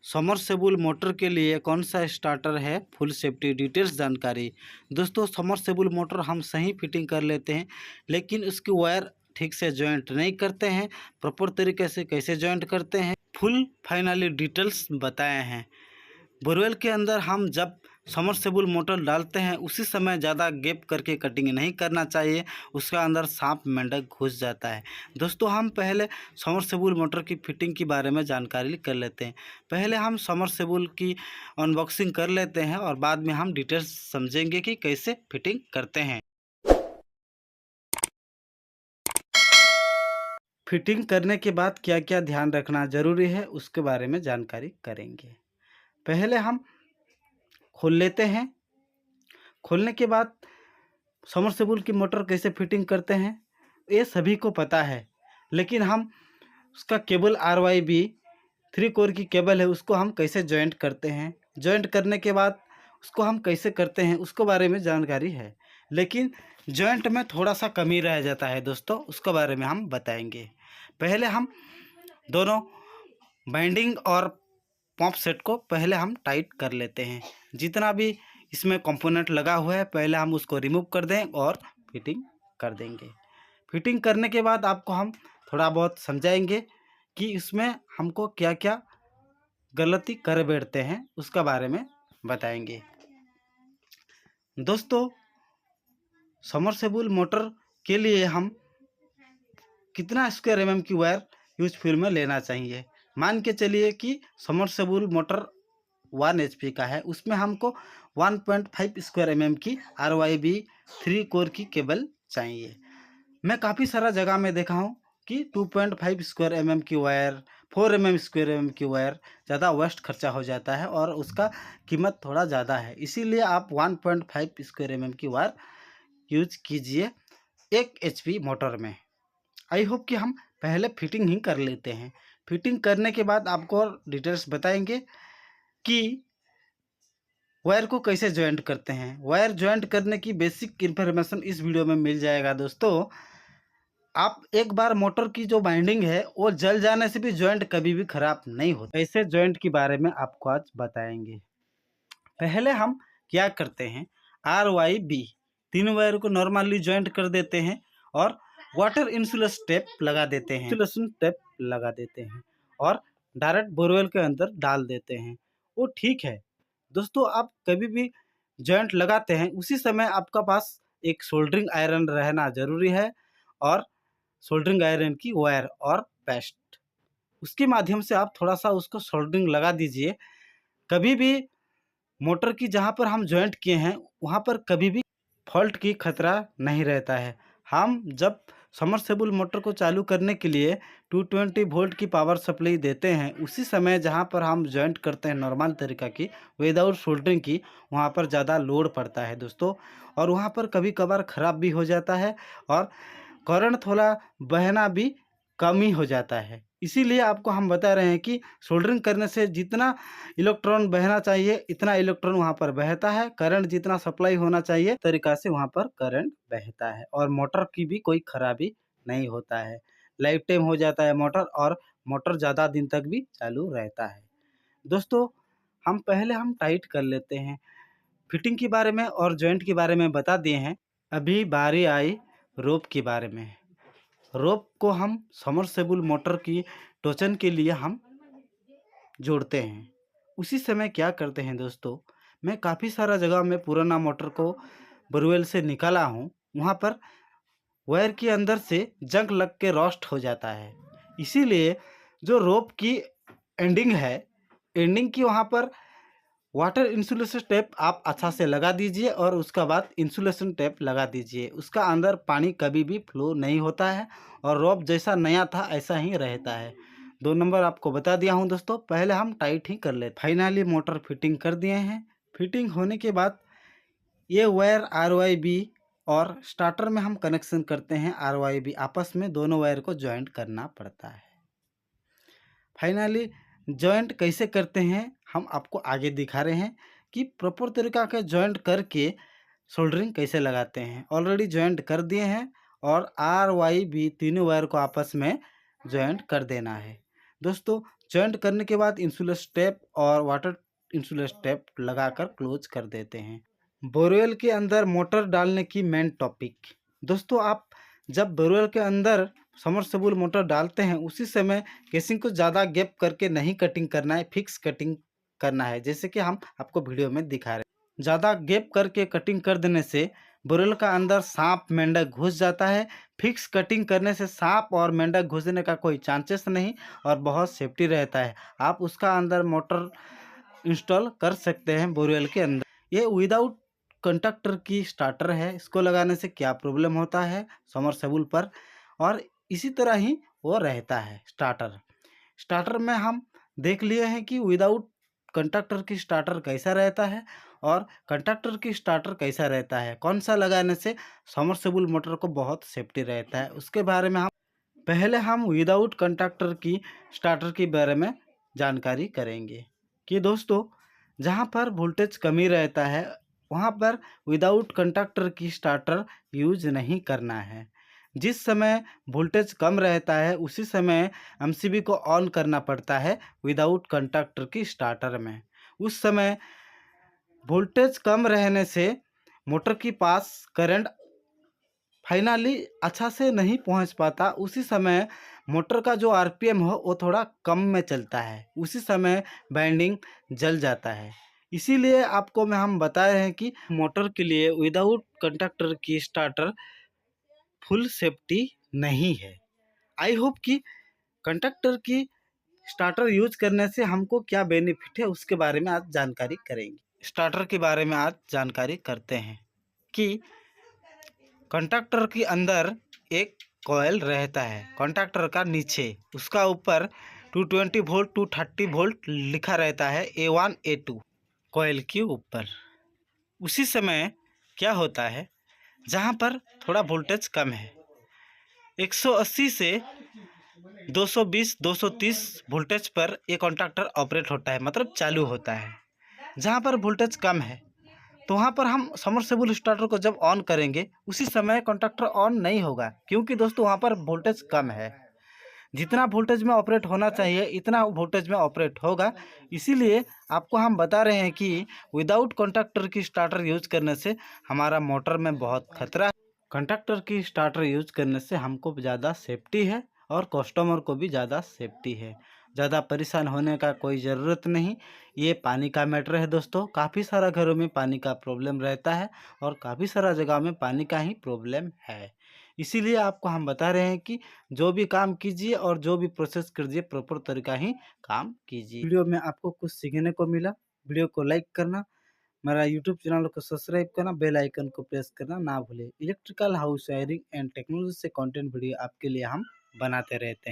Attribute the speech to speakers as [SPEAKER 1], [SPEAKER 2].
[SPEAKER 1] Submersible motor के लिए कौन सा स्टार्टर है, फुल सेफ्टी डिटेल्स जानकारी। दोस्तों, समरसेबुल मोटर हम सही फिटिंग कर लेते हैं, लेकिन उसकी वायर ठीक से जॉइंट नहीं करते हैं। प्रॉपर तरीके से कैसे जॉइंट करते हैं, फुल फाइनली डिटेल्स बताए हैं। बोरवेल के अंदर हम जब समरसेबुल मोटर डालते हैं उसी समय ज़्यादा गैप करके कटिंग नहीं करना चाहिए, उसका अंदर सांप मेंढक घुस जाता है। दोस्तों, हम पहले समरसेबुल मोटर की फिटिंग के बारे में जानकारी कर लेते हैं। पहले हम समरसेबुल की अनबॉक्सिंग कर लेते हैं और बाद में हम डिटेल्स समझेंगे कि कैसे फिटिंग करते हैं। फिटिंग करने के बाद क्या क्या ध्यान रखना ज़रूरी है उसके बारे में जानकारी करेंगे। पहले हम खोल लेते हैं। खोलने के बाद समरसेबुल की मोटर कैसे फिटिंग करते हैं ये सभी को पता है, लेकिन हम उसका केबल RYB 3 कोर की केबल है उसको हम कैसे जॉइंट करते हैं, जॉइंट करने के बाद उसको हम कैसे करते हैं उसके बारे में जानकारी है, लेकिन जॉइंट में थोड़ा सा कमी रह जाता है दोस्तों, उसके बारे में हम बताएंगे। पहले हम दोनों बाइंडिंग और पंप सेट को पहले हम टाइट कर लेते हैं। जितना भी इसमें कंपोनेंट लगा हुआ है पहले हम उसको रिमूव कर दें और फिटिंग कर देंगे। फिटिंग करने के बाद आपको हम थोड़ा बहुत समझाएंगे कि इसमें हमको क्या क्या गलती कर बैठते हैं उसका बारे में बताएंगे। दोस्तों, समरसेबुल मोटर के लिए हम कितना स्क्वायर mm की वायर यूजफुल में लेना चाहिए। मान के चलिए कि समरसेबुल मोटर 1 HP का है, उसमें हमको 1.5 स्क्वायर mm की RYB 3 कोर की केबल चाहिए। मैं काफ़ी सारा जगह में देखा हूँ कि 2.5 स्क्वायर mm की वायर, 4 mm स्क्वायर mm की वायर ज़्यादा वेस्ट खर्चा हो जाता है और उसका कीमत थोड़ा ज़्यादा है, इसीलिए आप 1.5 स्क्वायर mm की वायर यूज कीजिए 1 HP मोटर में। आई होप कि हम पहले फिटिंग ही कर लेते हैं। फिटिंग करने के बाद आपको और डिटेल्स बताएंगे कि वायर को कैसे जॉइंट करते हैं। वायर जॉइंट करने की बेसिक इन्फॉर्मेशन इस वीडियो में मिल जाएगा दोस्तों। आप एक बार मोटर की जो बाइंडिंग है वो जल जाने से भी जॉइंट कभी भी खराब नहीं होता। ऐसे जॉइंट के बारे में आपको आज बताएंगे। पहले हम क्या करते हैं, RYB 3 वायर को नॉर्मली जॉइंट कर देते हैं और वाटर इंसुलेशन टेप लगा देते हैं, और डायरेक्ट बोरवेल के अंदर डाल देते हैं। वो ठीक है दोस्तों। आप कभी भी जॉइंट लगाते हैं उसी समय आपका पास एक सोल्डरिंग आयरन रहना ज़रूरी है, और सोल्डरिंग आयरन की वायर और पेस्ट, उसके माध्यम से आप थोड़ा सा उसको सोल्डरिंग लगा दीजिए। कभी भी मोटर की जहाँ पर हम जॉइंट किए हैं वहाँ पर कभी भी फॉल्ट की खतरा नहीं रहता है। हम जब समरसेबुल मोटर को चालू करने के लिए 220 वोल्ट की पावर सप्लाई देते हैं उसी समय जहाँ पर हम जॉइंट करते हैं नॉर्मल तरीका की विदाउट सोल्डरिंग की, वहाँ पर ज़्यादा लोड पड़ता है दोस्तों, और वहाँ पर कभी कभार ख़राब भी हो जाता है और करंट थोड़ा बहना भी कम ही हो जाता है। इसीलिए आपको हम बता रहे हैं कि सोल्डरिंग करने से जितना इलेक्ट्रॉन बहना चाहिए इतना इलेक्ट्रॉन वहाँ पर बहता है, करंट जितना सप्लाई होना चाहिए तरीका से वहाँ पर करंट बहता है, और मोटर की भी कोई खराबी नहीं होता है। लाइफ टाइम हो जाता है मोटर, और मोटर ज़्यादा दिन तक भी चालू रहता है। दोस्तों, हम टाइट कर लेते हैं। फिटिंग के बारे में और जॉइंट के बारे में बता दिए हैं। अभी बारी आई रोप के बारे में। रोप को हम समरसेबुल मोटर की टोचन के लिए हम जोड़ते हैं। उसी समय क्या करते हैं दोस्तों, मैं काफ़ी सारा जगह में पुराना मोटर को बोरवेल से निकाला हूँ, वहाँ पर वायर के अंदर से जंग लग के रोस्ट हो जाता है। इसीलिए जो रोप की एंडिंग है, एंडिंग की वहाँ पर वाटर इंसुलेशन टेप आप अच्छा से लगा दीजिए और उसका बाद इंसुलेशन टेप लगा दीजिए। उसका अंदर पानी कभी भी फ्लो नहीं होता है और रोप जैसा नया था ऐसा ही रहता है। 2 नंबर आपको बता दिया हूँ दोस्तों। पहले हम टाइट ही कर लेते। फाइनली मोटर फिटिंग कर दिए हैं। फिटिंग होने के बाद ये वायर RYB और स्टार्टर में हम कनेक्शन करते हैं। RYB आपस में दोनों वायर को ज्वाइंट करना पड़ता है। फाइनली जॉइंट कैसे करते हैं हम आपको आगे दिखा रहे हैं कि प्रॉपर तरीका का जॉइंट करके सोल्डरिंग कैसे लगाते हैं। ऑलरेडी जॉइंट कर दिए हैं और RYB तीनों वायर को आपस में जॉइंट कर देना है। दोस्तों, जॉइंट करने के बाद इंसुलेट टेप और वाटर इंसुलेट टेप लगाकर क्लोज कर देते हैं। बोरवेल के अंदर मोटर डालने की मेन टॉपिक। दोस्तों, आप जब बोरवेल के अंदर समरसेबुल मोटर डालते हैं उसी समय केसिंग को ज़्यादा गैप करके नहीं कटिंग करना है, फिक्स कटिंग करना है, जैसे कि हम आपको वीडियो में दिखा रहे हैं। ज़्यादा गैप करके कटिंग कर देने से बोरवेल का अंदर सांप मेंढक घुस जाता है। फिक्स कटिंग करने से सांप और मेंढक घुसने का कोई चांसेस नहीं और बहुत सेफ्टी रहता है। आप उसका अंदर मोटर इंस्टॉल कर सकते हैं बोरवेल के अंदर। ये विदाउट कंडक्टर की स्टार्टर है, इसको लगाने से क्या प्रॉब्लम होता है समरसेबुल पर, और इसी तरह ही वो रहता है स्टार्टर। स्टार्टर में हम देख लिए हैं कि विदाउट कंडक्टर की स्टार्टर कैसा रहता है और कंडक्टर की स्टार्टर कैसा रहता है, कौन सा लगाने से समरसेबुल मोटर को बहुत सेफ्टी रहता है, उसके बारे में हम विदाउट कंडक्टर की स्टार्टर के बारे में जानकारी करेंगे। कि दोस्तों, जहाँ पर वोल्टेज कमी रहता है वहाँ पर विदाउट कंडक्टर की स्टार्टर यूज नहीं करना है। जिस समय वोल्टेज कम रहता है उसी समय एमसीबी को ऑन करना पड़ता है विदाउट कंडक्टर की स्टार्टर में। उस समय वोल्टेज कम रहने से मोटर के पास करंट फाइनली अच्छा से नहीं पहुंच पाता। उसी समय मोटर का जो आरपीएम हो वो थोड़ा कम में चलता है, उसी समय वाइंडिंग जल जाता है। इसीलिए आपको हम बता रहे हैं कि मोटर के लिए विदाउट कंडक्टर की स्टार्टर फुल सेफ्टी नहीं है। आई होप कि कंडक्टर की स्टार्टर यूज करने से हमको क्या बेनिफिट है उसके बारे में आज जानकारी करेंगे। स्टार्टर के बारे में आज जानकारी करते हैं कि कंडक्टर के अंदर एक कॉइल रहता है, कंडक्टर का नीचे उसका ऊपर 220 वोल्ट 230 वोल्ट लिखा रहता है A1 A2 कॉइल के ऊपर। उसी समय क्या होता है, जहाँ पर थोड़ा वोल्टेज कम है 180 से 220 230 वोल्टेज पर ये कंडक्टर ऑपरेट होता है, मतलब चालू होता है। जहाँ पर वोल्टेज कम है तो वहाँ पर हम समरसेबुल स्टार्टर को जब ऑन करेंगे उसी समय कंडक्टर ऑन नहीं होगा, क्योंकि दोस्तों वहाँ पर वोल्टेज कम है। जितना वोल्टेज में ऑपरेट होना चाहिए इतना वोल्टेज में ऑपरेट होगा। इसीलिए आपको हम बता रहे हैं कि विदाउट कंडक्टर की स्टार्टर यूज करने से हमारा मोटर में बहुत खतरा है। कंडक्टर की स्टार्टर यूज करने से हमको ज़्यादा सेफ्टी है और कस्टमर को भी ज़्यादा सेफ्टी है। ज़्यादा परेशान होने का कोई ज़रूरत नहीं। ये पानी का मैटर है दोस्तों, काफ़ी सारा घरों में पानी का प्रॉब्लम रहता है और काफ़ी सारा जगह में पानी का ही प्रॉब्लम है। इसीलिए आपको हम बता रहे हैं कि जो भी काम कीजिए और जो भी प्रोसेस कीजिए प्रॉपर तरीका ही काम कीजिए। वीडियो में आपको कुछ सीखने को मिला, वीडियो को लाइक करना, मेरा यूट्यूब चैनल को सब्सक्राइब करना, बेल आइकन को प्रेस करना ना भूलें। Electrical house wiring and technology से कंटेंट वीडियो आपके लिए हम बनाते रहते हैं।